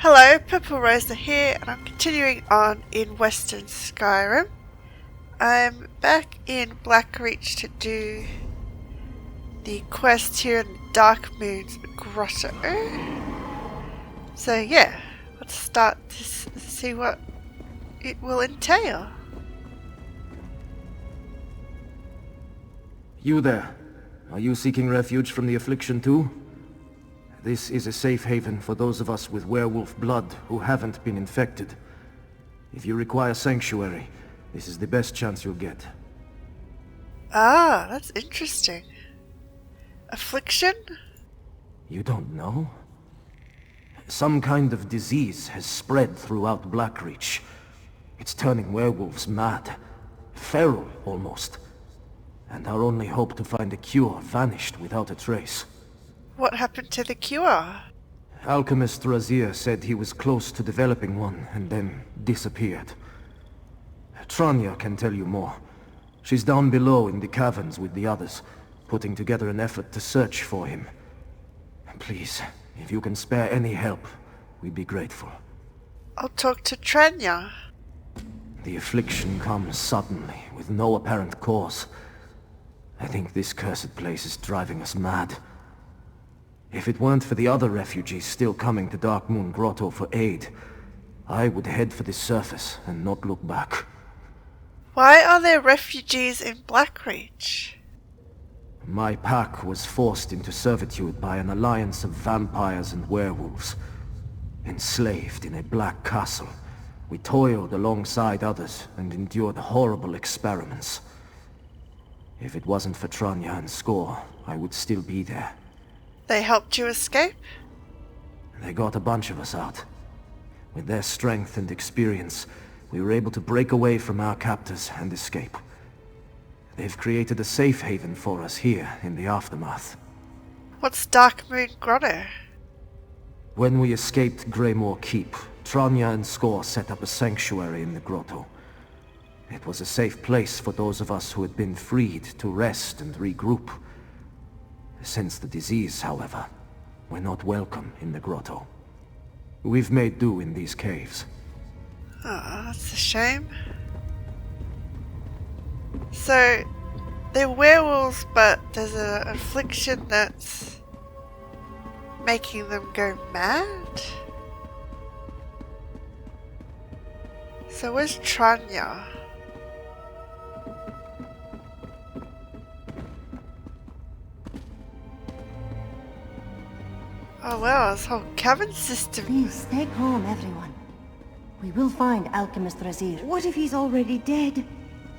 Hello, Purple Rosa here, and I'm continuing on in Western Skyrim. I'm back in Blackreach to do the quest here in Darkmoon's Grotto. So yeah, let's start to see what it will entail. You there. Are you seeking refuge from the affliction too? This is a safe haven for those of us with werewolf blood who haven't been infected. If you require sanctuary, this is the best chance you'll get. Ah, that's interesting. Affliction? You don't know? Some kind of disease has spread throughout Blackreach. It's turning werewolves mad. Feral, almost. And our only hope to find a cure vanished without a trace. What happened to the cure? Alchemist Razir said he was close to developing one, and then disappeared. Tranya can tell you more. She's down below in the caverns with the others, putting together an effort to search for him. Please, if you can spare any help, we'd be grateful. I'll talk to Tranya. The affliction comes suddenly, with no apparent cause. I think this cursed place is driving us mad. If it weren't for the other refugees still coming to Darkmoon Grotto for aid, I would head for the surface and not look back. Why are there refugees in Blackreach? My pack was forced into servitude by an alliance of vampires and werewolves. Enslaved in a black castle, we toiled alongside others and endured horrible experiments. If it wasn't for Tranya and Skor, I would still be there. They helped you escape? They got a bunch of us out. With their strength and experience, we were able to break away from our captors and escape. They've created a safe haven for us here in the Aftermath. What's Darkmoon Grotto? When we escaped Greymore Keep, Tranya and Skor set up a sanctuary in the grotto. It was a safe place for those of us who had been freed to rest and regroup. Since the disease, however, we're not welcome in the grotto. We've made do in these caves. Oh, that's a shame. So, they're werewolves, but there's an affliction that's making them go mad? So where's Tranya? Oh wow, this whole cavern system. Please stay calm, everyone. We will find Alchemist Razir. What if he's already dead?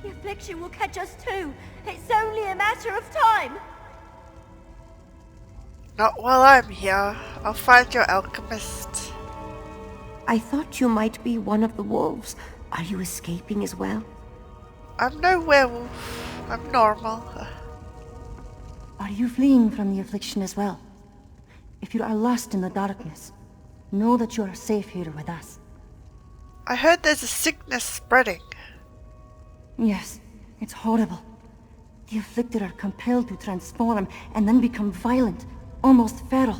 The affliction will catch us too. It's only a matter of time. Not while I'm here. I'll find your alchemist. I thought you might be one of the wolves. Are you escaping as well? I'm no werewolf. I'm normal. Are you fleeing from the affliction as well? If you are lost in the darkness, know that you are safe here with us. I heard there's a sickness spreading. Yes, it's horrible. The afflicted are compelled to transform and then become violent, almost feral.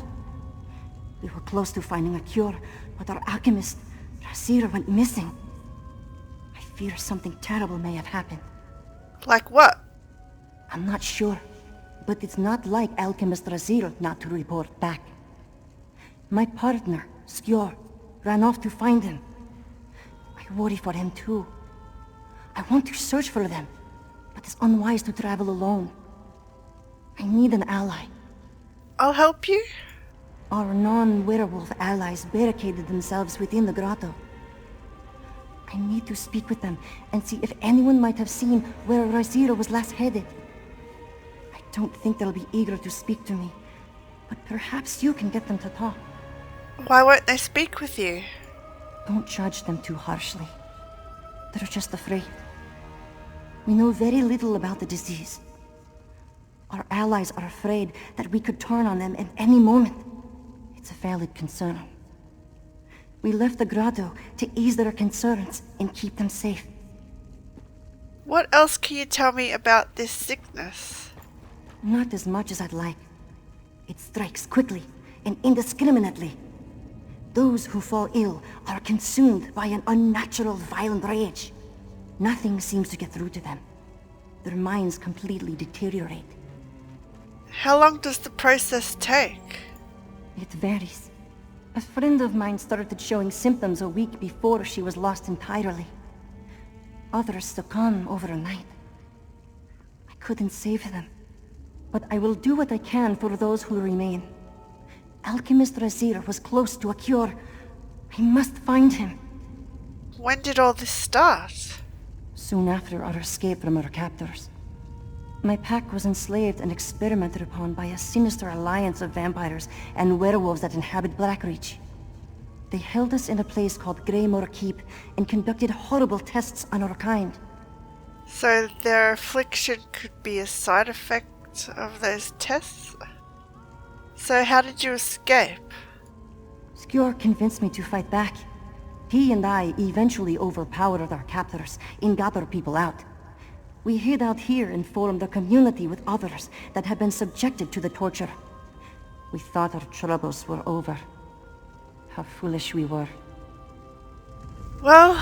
We were close to finding a cure, but our alchemist, Razir, went missing. I fear something terrible may have happened. Like what? I'm not sure, but it's not like Alchemist Razir not to report back. My partner, Skjor, ran off to find him. I worry for him too. I want to search for them, but it's unwise to travel alone. I need an ally. I'll help you? Our non-werewolf allies barricaded themselves within the grotto. I need to speak with them and see if anyone might have seen where Razir was last headed. I don't think they'll be eager to speak to me, but perhaps you can get them to talk. Why won't they speak with you? Don't judge them too harshly. They're just afraid. We know very little about the disease. Our allies are afraid that we could turn on them at any moment. It's a valid concern. We left the grotto to ease their concerns and keep them safe. What else can you tell me about this sickness? Not as much as I'd like. It strikes quickly and indiscriminately. Those who fall ill are consumed by an unnatural, violent rage. Nothing seems to get through to them. Their minds completely deteriorate. How long does the process take? It varies. A friend of mine started showing symptoms a week before she was lost entirely. Others succumb overnight. I couldn't save them, but I will do what I can for those who remain. Alchemist Razir was close to a cure. I must find him. When did all this start? Soon after our escape from our captors. My pack was enslaved and experimented upon by a sinister alliance of vampires and werewolves that inhabit Blackreach. They held us in a place called Greymore Keep and conducted horrible tests on our kind. So their affliction could be a side effect of those tests? So how did you escape? Skjor convinced me to fight back. He and I eventually overpowered our captors and got our people out. We hid out here and formed a community with others that had been subjected to the torture. We thought our troubles were over. How foolish we were. Well,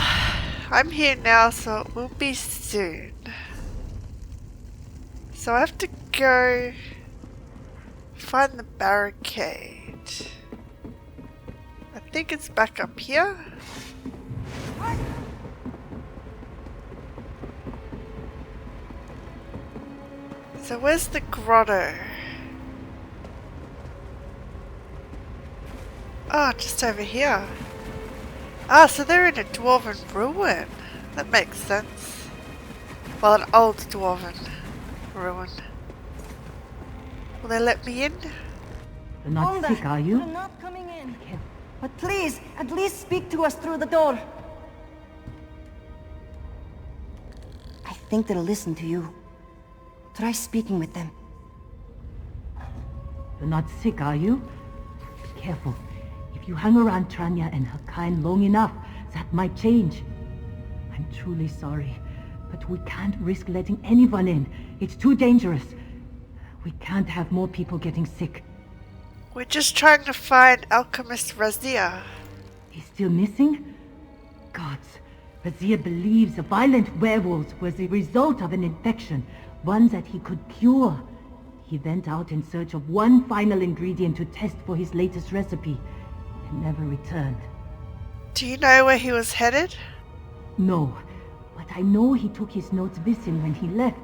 I'm here now, so it will be soon. So I have to go find the barricade. I think it's back up here. So where's the grotto? Oh, just over here. Ah, so they're in a dwarven ruin. That makes sense. Well, an old dwarven ruin. Will they let me in? You're not sick, are you? We're not coming in. But please, at least speak to us through the door. I think they'll listen to you. Try speaking with them. You're not sick, are you? Careful. If you hang around Tranya and her kind long enough, that might change. I'm truly sorry, but we can't risk letting anyone in. It's too dangerous. We can't have more people getting sick. We're just trying to find Alchemist Razir. He's still missing? Gods, Razir believes a violent werewolf was the result of an infection, one that he could cure. He went out in search of one final ingredient to test for his latest recipe, and never returned. Do you know where he was headed? No, but I know he took his notes with him when he left.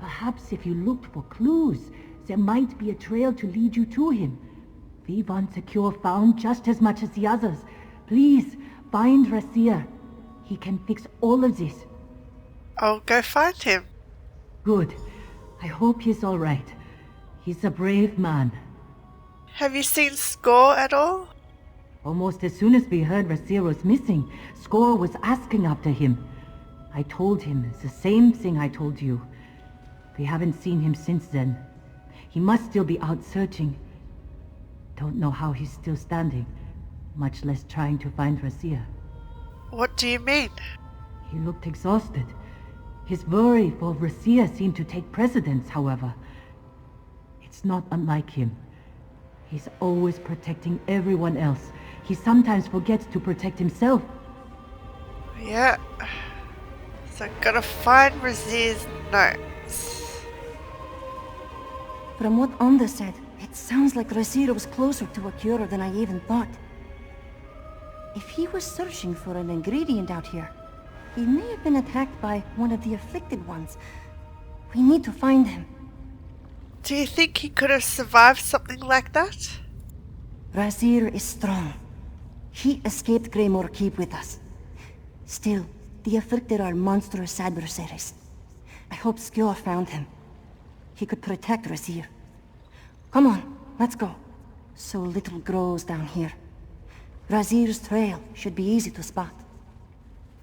Perhaps if you looked for clues, there might be a trail to lead you to him. We want the cure found just as much as the others. Please, find Razir. He can fix all of this. I'll go find him. Good. I hope he's all right. He's a brave man. Have you seen Skjor at all? Almost as soon as we heard Razir was missing, Skjor was asking after him. I told him the same thing I told you. We haven't seen him since then. He must still be out searching. Don't know how he's still standing, much less trying to find Razir. What do you mean? He looked exhausted. His worry for Razir seemed to take precedence, however. It's not unlike him. He's always protecting everyone else. He sometimes forgets to protect himself. Yeah. So I gotta find Razir's notes. From what Onda said, it sounds like Razir was closer to a cure than I even thought. If he was searching for an ingredient out here, he may have been attacked by one of the afflicted ones. We need to find him. Do you think he could have survived something like that? Razir is strong. He escaped Greymore Keep with us. Still, the afflicted are monstrous adversaries. I hope Skjor found him. He could protect Razir. Come on, let's go. So little grows down here. Razir's trail should be easy to spot.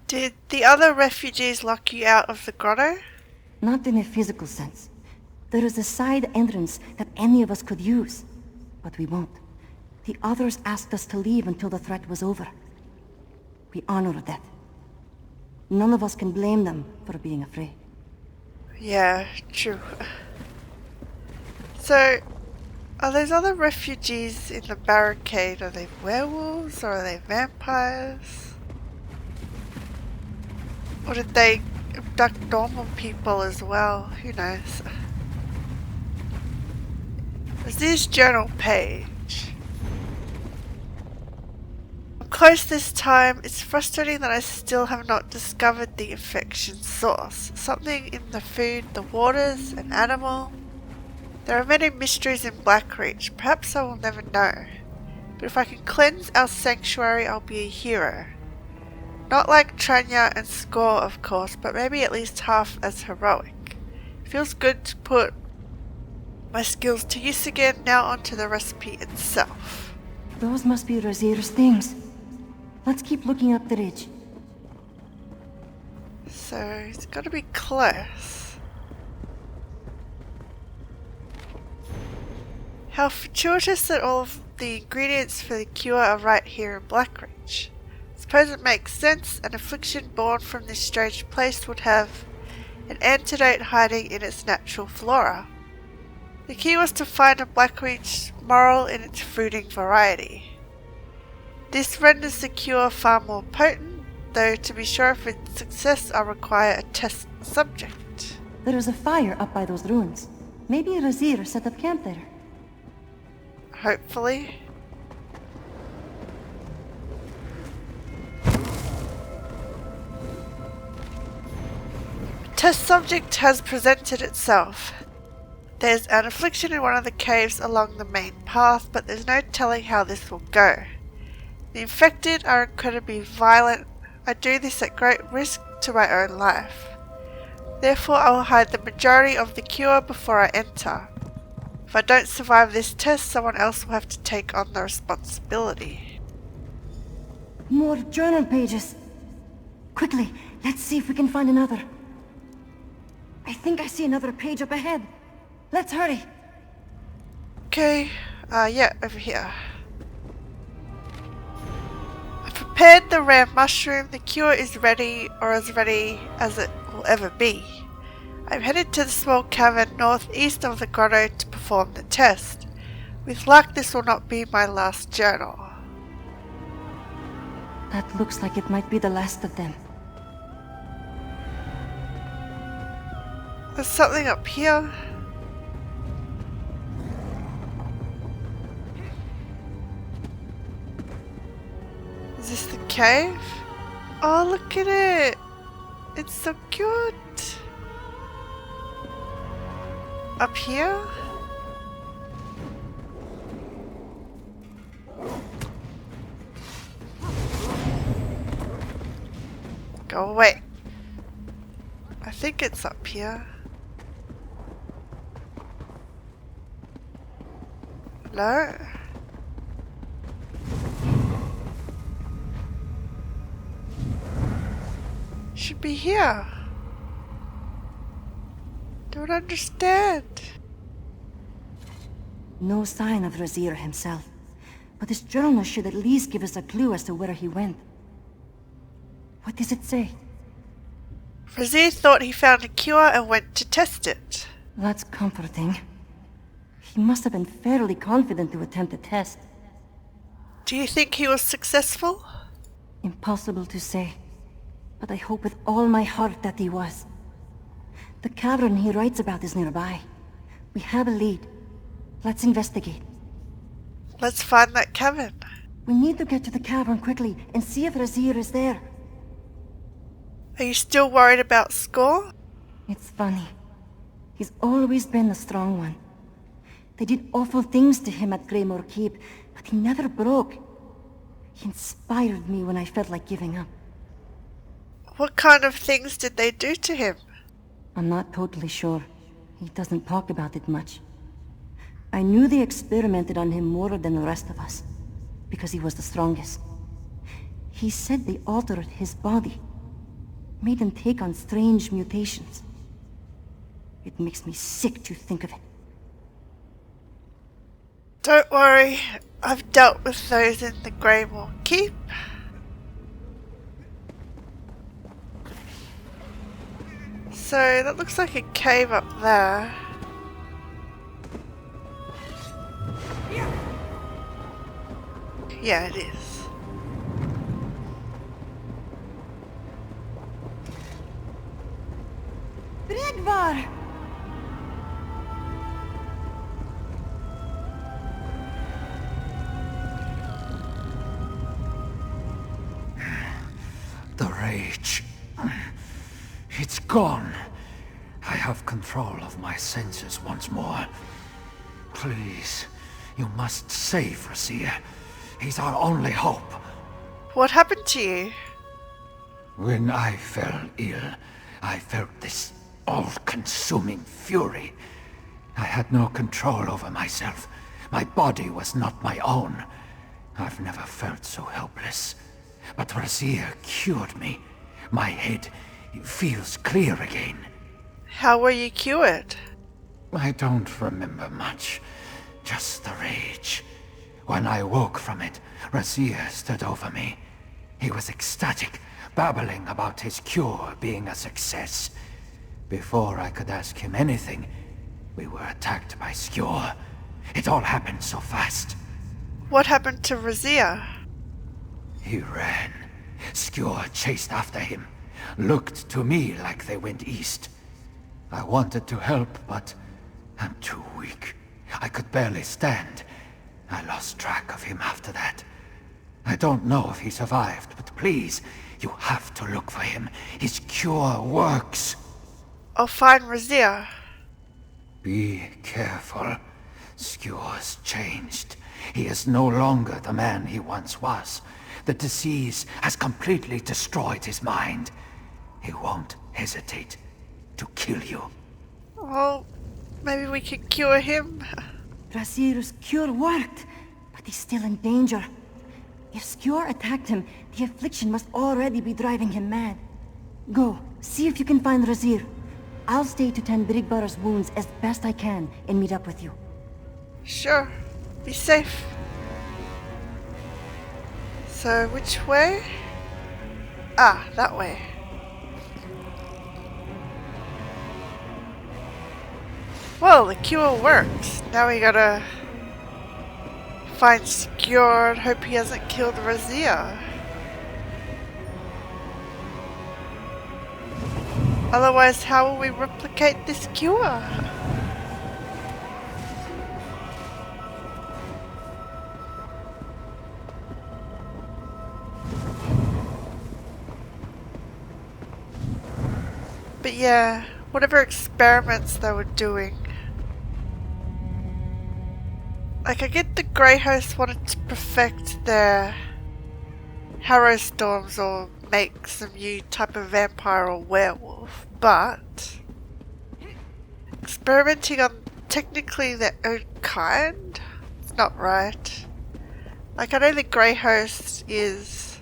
Did the other refugees lock you out of the grotto? Not in a physical sense. There is a side entrance that any of us could use, but we won't. The others asked us to leave until the threat was over. We honor that. None of us can blame them for being afraid. Yeah, true. So, Are those other refugees in the barricade, are they werewolves or are they vampires? Or did they abduct normal people as well? Who knows? Razir's journal page. I'm close this time. It's frustrating that I still have not discovered the infection source. Something in the food, the waters, an animal. There are many mysteries in Blackreach. Perhaps I will never know. But if I can cleanse our sanctuary, I'll be a hero. Not like Tranya and Score, of course, but maybe at least half as heroic. It feels good to put my skills to use again, now onto the recipe itself. Those must be Razir's things. Let's keep looking up the ridge. So, it's got to be close. How fortuitous that all of the ingredients for the cure are right here in Blackreach. Suppose it makes sense. An affliction born from this strange place would have an antidote hiding in its natural flora. The key was to find a Blackreach moral in its fruiting variety. This renders the cure far more potent, though to be sure of its success I'll require a test subject. There is a fire up by those ruins. Maybe Razir set up camp there. Hopefully. Test subject has presented itself. There's an affliction in one of the caves along the main path, but there's no telling how this will go. The infected are incredibly violent. I do this at great risk to my own life. Therefore I will hide the majority of the cure before I enter. If I don't survive this test, someone else will have to take on the responsibility. More journal pages. Quickly, let's see if we can find another. I think I see another page up ahead. Let's hurry. Okay, yeah, over here. I prepared the rare mushroom. The cure is ready, or as ready as it will ever be. I'm headed to the small cavern northeast of the grotto to perform the test. With luck, this will not be my last journal. That looks like it might be the last of them. There's something up here. Is this the cave? Oh, look at it! It's so cute! Up here? Go away. I think it's up here. No? Should be here. Don't understand. No sign of Razir himself, but this journal should at least give us a clue as to where he went. What does it say? Razir thought he found a cure and went to test it. That's comforting. He must have been fairly confident to attempt the test. Do you think he was successful? Impossible to say, but I hope with all my heart that he was. The cavern he writes about is nearby. We have a lead. Let's investigate. Let's find that cavern. We need to get to the cavern quickly and see if Razir is there. Are you still worried about Score? It's funny. He's always been the strong one. They did awful things to him at Greymoor Keep, but he never broke. He inspired me when I felt like giving up. What kind of things did they do to him? I'm not totally sure. He doesn't talk about it much. I knew they experimented on him more than the rest of us, because he was the strongest. He said they altered his body, made him take on strange mutations. It makes me sick to think of it. Don't worry, I've dealt with those in the Greymoor Keep. So that looks like a cave up there. Yeah, it is. Bregvar! The rage. It's gone. I have control of my senses once more. Please, you must save Rasir. He's our only hope. What happened to you? When I fell ill, I felt this all-consuming fury. I had no control over myself. My body was not my own. I've never felt so helpless. But Rasir cured me. My head feels clear again. How were you cured? I don't remember much. Just the rage. When I woke from it, Rasir stood over me. He was ecstatic, babbling about his cure being a success. Before I could ask him anything, we were attacked by Skjor. It all happened so fast. What happened to Rasir? He ran. Skjor chased after him. Looked to me like they went east. I wanted to help, but I'm too weak. I could barely stand. I lost track of him after that. I don't know if he survived, but please, you have to look for him. His cure works. I'll find Rasir. Be careful. Skjor's changed. He is no longer the man he once was. The disease has completely destroyed his mind. He won't hesitate to kill you. Well, maybe we could cure him. Rasir's cure worked, but he's still in danger. If Skjor attacked him, the affliction must already be driving him mad. Go, see if you can find Rasir. I'll stay to tend Brigvar's wounds as best I can and meet up with you. Sure. Be safe. So, which way? Ah, that way. Well, the cure works. Now we gotta find Skjor and hope he hasn't killed Rasir. Otherwise, how will we replicate this cure? But yeah, whatever experiments they were doing. Like, I get the Grey Host wanted to perfect their Harrow Storms or make some new type of vampire or werewolf, but experimenting on technically their own kind? It's not right. Like, I know the Grey Host is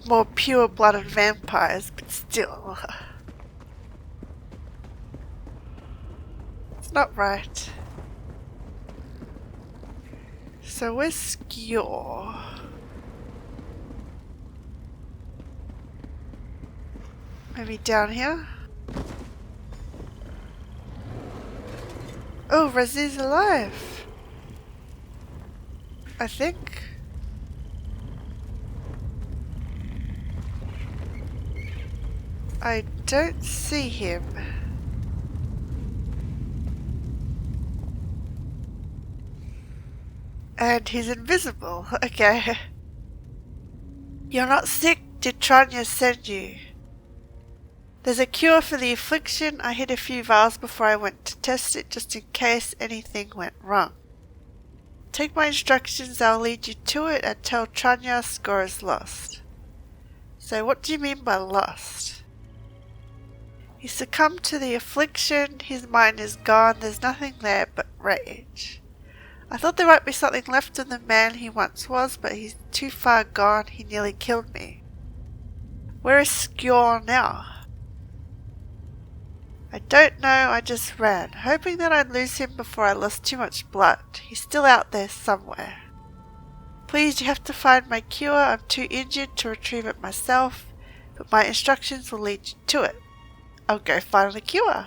more pure-blooded vampires, but still. It's not right. So where's Skjor? Maybe down here? Oh, Rasir's alive! I think. I don't see him. And he's invisible. Okay. You're not sick, did Tranya send you? There's a cure for the affliction. I hid a few vials before I went to test it just in case anything went wrong. Take my instructions, I'll lead you to it and tell Tranya Skjor is lost. So what do you mean by lost? He succumbed to the affliction, his mind is gone, there's nothing there but rage. I thought there might be something left of the man he once was, but he's too far gone, he nearly killed me. Where is Skjor now? I don't know, I just ran, hoping that I'd lose him before I lost too much blood. He's still out there somewhere. Please, you have to find my cure, I'm too injured to retrieve it myself, but my instructions will lead you to it. I'll go find the cure.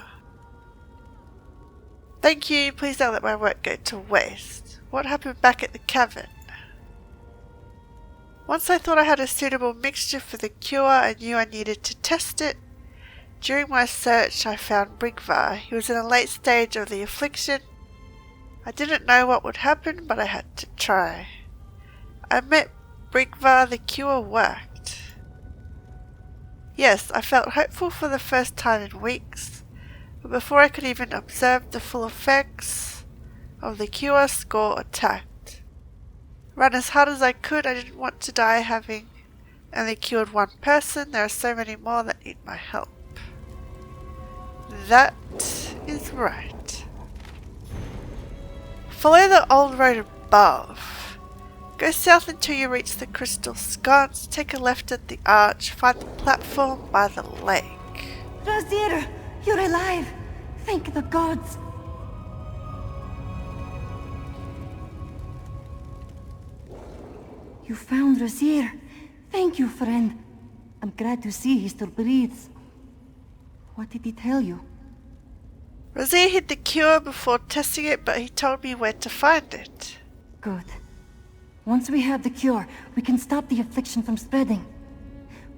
Thank you, please don't let my work go to waste. What happened back at the cavern? Once I thought I had a suitable mixture for the cure, I knew I needed to test it. During my search, I found Brigvar. He was in a late stage of the affliction. I didn't know what would happen, but I had to try. I met Brigvar, the cure worked. Yes, I felt hopeful for the first time in weeks, but before I could even observe the full effects of the cure, Score attacked. Ran as hard as I could. I didn't want to die having only cured one person. There are so many more that need my help. That is right. Follow the old road above. Go south until you reach the Crystal Sconce. Take a left at the arch. Find the platform by the lake. Razir, you're alive! Thank the gods! You found Razir. Thank you, friend. I'm glad to see he still breathes. What did he tell you? Razir hid the cure before testing it, but he told me where to find it. Good. Once we have the cure, we can stop the affliction from spreading.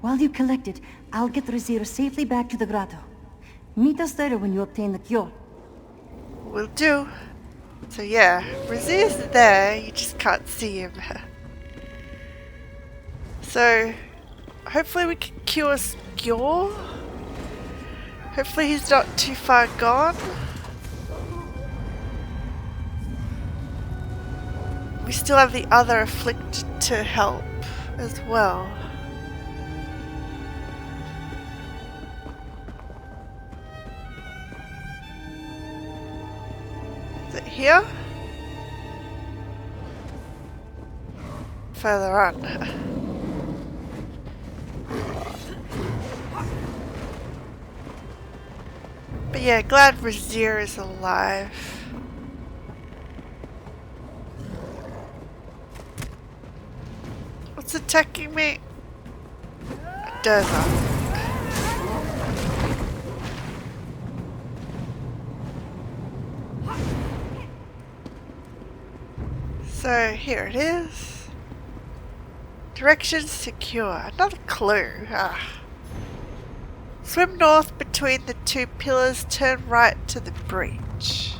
While you collect it, I'll get Razir safely back to the grotto. Meet us there when you obtain the cure. Will do. So yeah, Razir's there, you just can't see him. So, hopefully we can cure Skjor. Hopefully he's not too far gone. We still have the other afflicted to help as well. Is it here? Further on. But yeah, glad Razir is alive. What's attacking me? A desert. So here it is. Directions secure. Another clue. Swim north between the two pillars, turn right to the breach.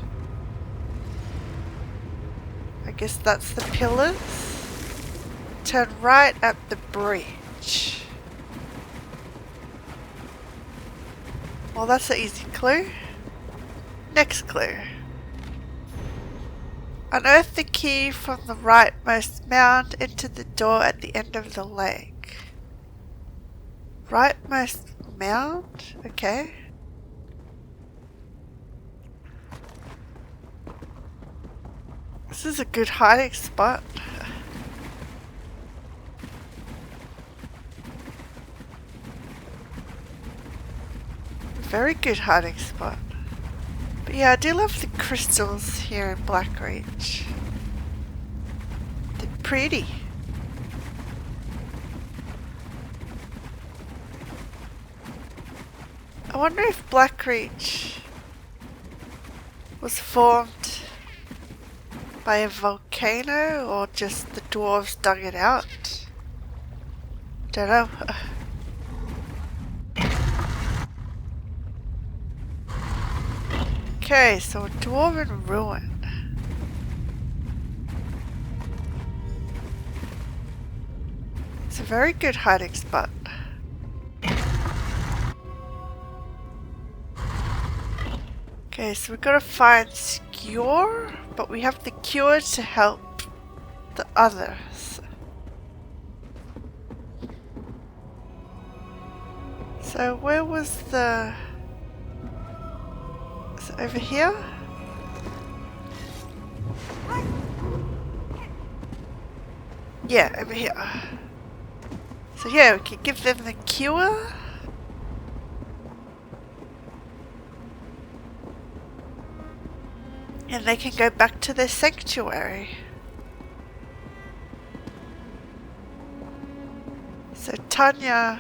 I guess that's the pillars. Turn right at the breach. Well, that's an easy clue. Next clue. Unearth the key from the rightmost mound into the door at the end of the lake. Rightmost mound? Okay. This is a good hiding spot. Very good hiding spot. But yeah, I do love the crystals here in Blackreach. They're pretty. I wonder if Blackreach was formed by a volcano or just the dwarves dug it out. Don't know. Okay, so a dwarven ruin. It's a very good hiding spot. Okay, so we've got to find Skjor, but we have the cure to help the others. So where was the... Is it over here? Yeah, over here. So yeah, we can give them the cure. And they can go back to their sanctuary. So Tranya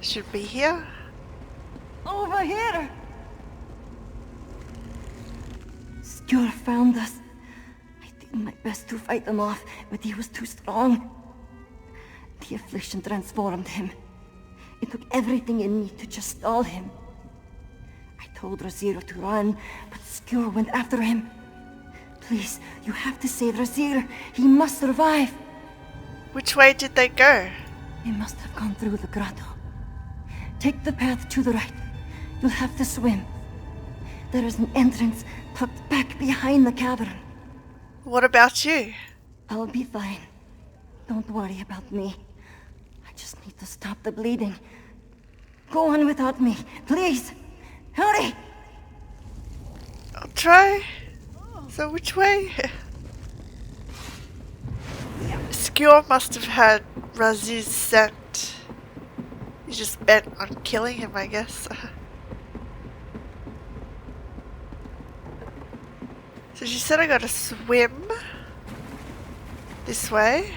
should be here. Over here! Skjor found us. I did my best to fight them off, but he was too strong. The affliction transformed him. It took everything in me to just stall him. I told Razir to run, but Skjor went after him. Please, you have to save Razir. He must survive. Which way did they go? They must have gone through the grotto. Take the path to the right. You'll have to swim. There is an entrance tucked back behind the cavern. What about you? I'll be fine. Don't worry about me. I just need to stop the bleeding. Go on without me, please. Hurry! I'll try. So which way? Skjor must have had Razir's scent. He's just bent on killing him, I guess. So she said I gotta swim this way.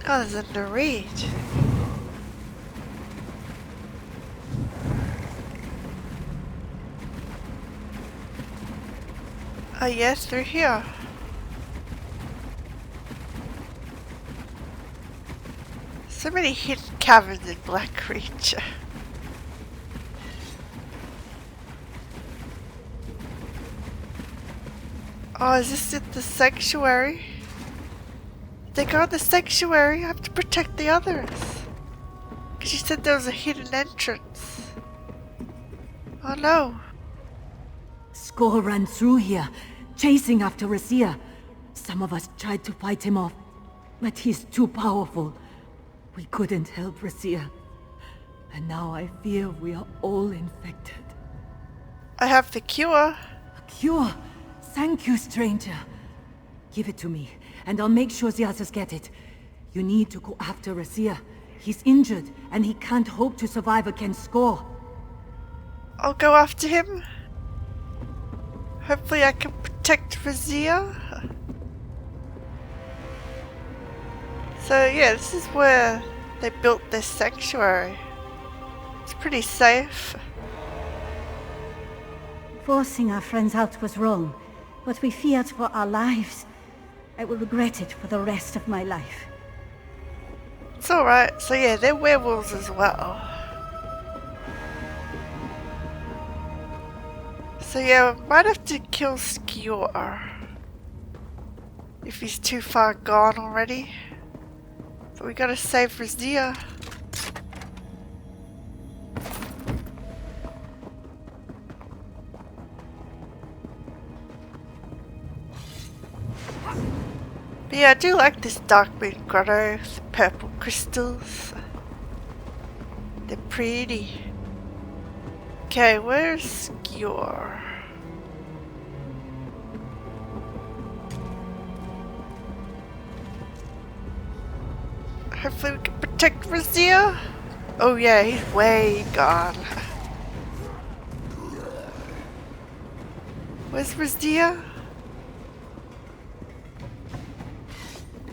Oh, there's a Nereid. Oh yeah, through here. So many hidden caverns in Blackreach. Oh, is this at the sanctuary? They got the sanctuary. I have to protect the others. Because you said there was a hidden entrance. Oh no. Skjor ran through here, chasing after Razir. Some of us tried to fight him off, but he's too powerful. We couldn't help Razir. And now I fear we are all infected. I have the cure. A cure? Thank you, stranger. Give it to me, and I'll make sure the others get it. You need to go after Razir. He's injured, and he can't hope to survive against Skjor. I'll go after him. Hopefully I can protect Razir. So yeah, this is where they built this sanctuary. It's pretty safe. Forcing our friends out was wrong, but we feared for our lives. I will regret it for the rest of my life. It's alright. So yeah, they're werewolves as well. So yeah, we might have to kill Skjor if he's too far gone already. But we gotta save Razir. But yeah, I do like this Darkmoon grotto with the purple crystals. They're pretty. Okay, where's Skjor? Hopefully we can protect Razir. Oh yeah, he's way gone. Where's Razir?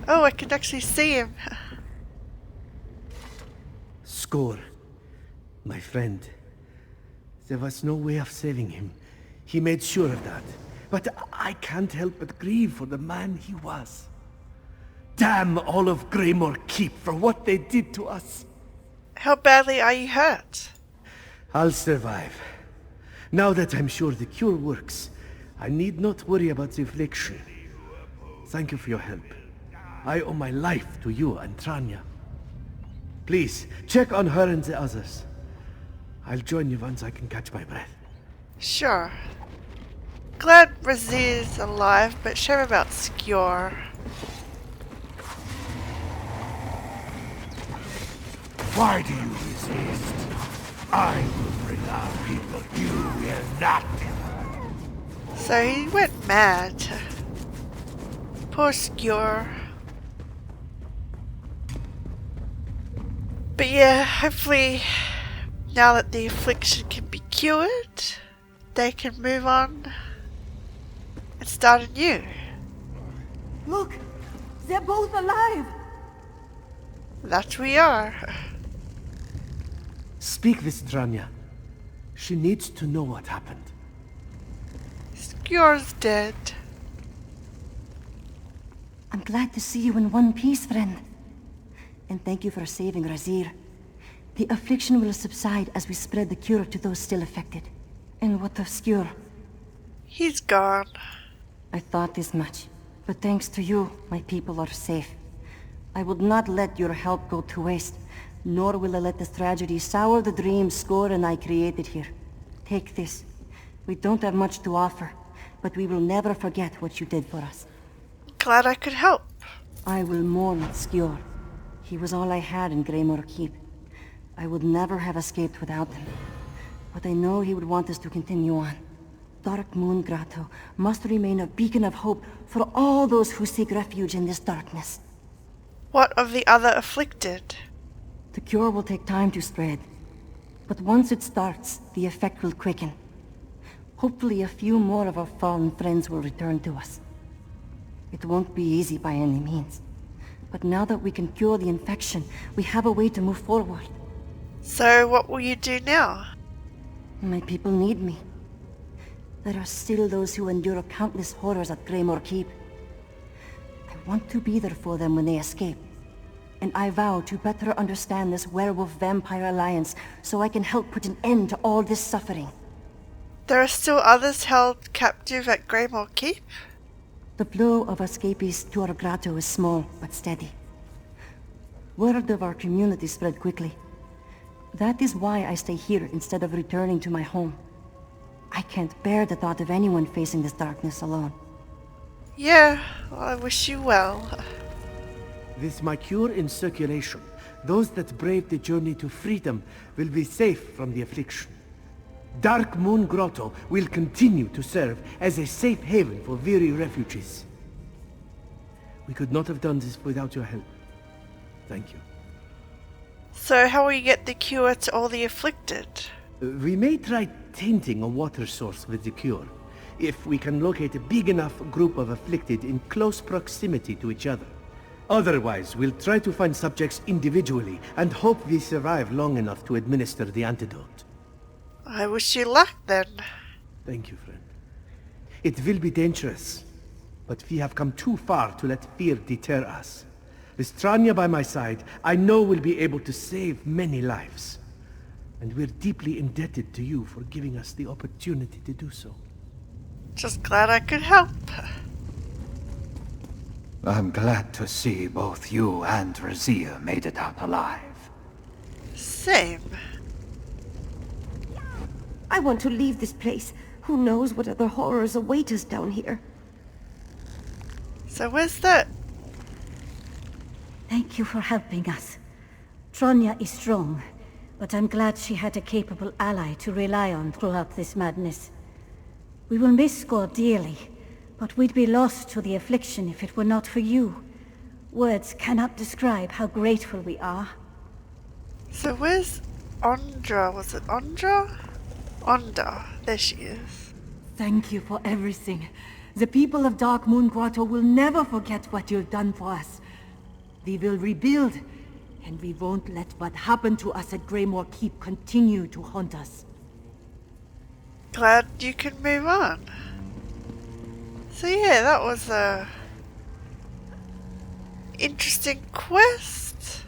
Oh, I can actually see him. Skjor, my friend. There was no way of saving him. He made sure of that. But I can't help but grieve for the man he was. Damn all of Greymoor Keep for what they did to us. How badly are you hurt? I'll survive. Now that I'm sure the cure works, I need not worry about the affliction. Thank you for your help. I owe my life to you and Tranya. Please, check on her and the others. I'll join you once I can catch my breath. Sure. Glad Razir's alive, but shame about Skjor. Why do you resist? I will bring our people. You will not. So he went mad. Poor Skjor. But yeah, hopefully now that the affliction can be cured, they can move on and start anew. Look! They're both alive! That we are. Speak with Tranya. She needs to know what happened. Skjor's dead. I'm glad to see you in one piece, friend. And thank you for saving Razir. The affliction will subside as we spread the cure to those still affected. And what of Skjor? He's gone. I thought as much. But thanks to you, my people are safe. I would not let your help go to waste, nor will I let this tragedy sour the dreams Skor and I created here. Take this. We don't have much to offer, but we will never forget what you did for us. Glad I could help. I will mourn Skjor. He was all I had in Greymore Keep. I would never have escaped without him. But I know he would want us to continue on. Dark Moon Grotto must remain a beacon of hope for all those who seek refuge in this darkness. What of the other afflicted? The cure will take time to spread. But once it starts, the effect will quicken. Hopefully a few more of our fallen friends will return to us. It won't be easy by any means. But now that we can cure the infection, we have a way to move forward. So what will you do now? My people need me. There are still those who endure countless horrors at Greymore Keep. I want to be there for them when they escape. And I vow to better understand this werewolf-vampire alliance so I can help put an end to all this suffering. There are still others held captive at Greymore Keep? The flow of escapees to our grotto is small but steady. Word of our community spread quickly. That is why I stay here instead of returning to my home. I can't bear the thought of anyone facing this darkness alone. Yeah, well, I wish you well. With my cure in circulation, those that brave the journey to freedom will be safe from the affliction. Dark Moon Grotto will continue to serve as a safe haven for weary refugees. We could not have done this without your help. Thank you. So how will you get the cure to all the afflicted? We may try tainting a water source with the cure, if we can locate a big enough group of afflicted in close proximity to each other. Otherwise, we'll try to find subjects individually and hope we survive long enough to administer the antidote. I wish you luck then. Thank you, friend. It will be dangerous, but we have come too far to let fear deter us. With Tranya by my side, I know we'll be able to save many lives. And we're deeply indebted to you for giving us the opportunity to do so. Just glad I could help. I'm glad to see both you and Razir made it out alive. Same. I want to leave this place. Who knows what other horrors await us down here? So where's that? Thank you for helping us. Tranya is strong, but I'm glad she had a capable ally to rely on throughout this madness. We will miss Skor dearly, but we'd be lost to the affliction if it were not for you. Words cannot describe how grateful we are. So where's Ondra? Was it Ondra? Onda. There she is. Thank you for everything. The people of Dark Moon Grotto will never forget what you've done for us. We will rebuild, and we won't let what happened to us at Greymore Keep continue to haunt us. Glad you can move on. So yeah, that was a interesting quest.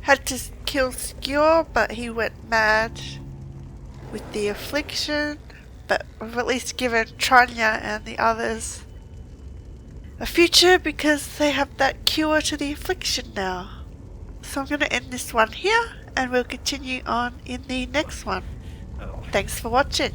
Had to kill Skjor, but he went mad with the affliction. But we've at least given Tranya and the others a future because they have that cure to the affliction now. So I'm going to end this one here and we'll continue on in the next one. Thanks for watching.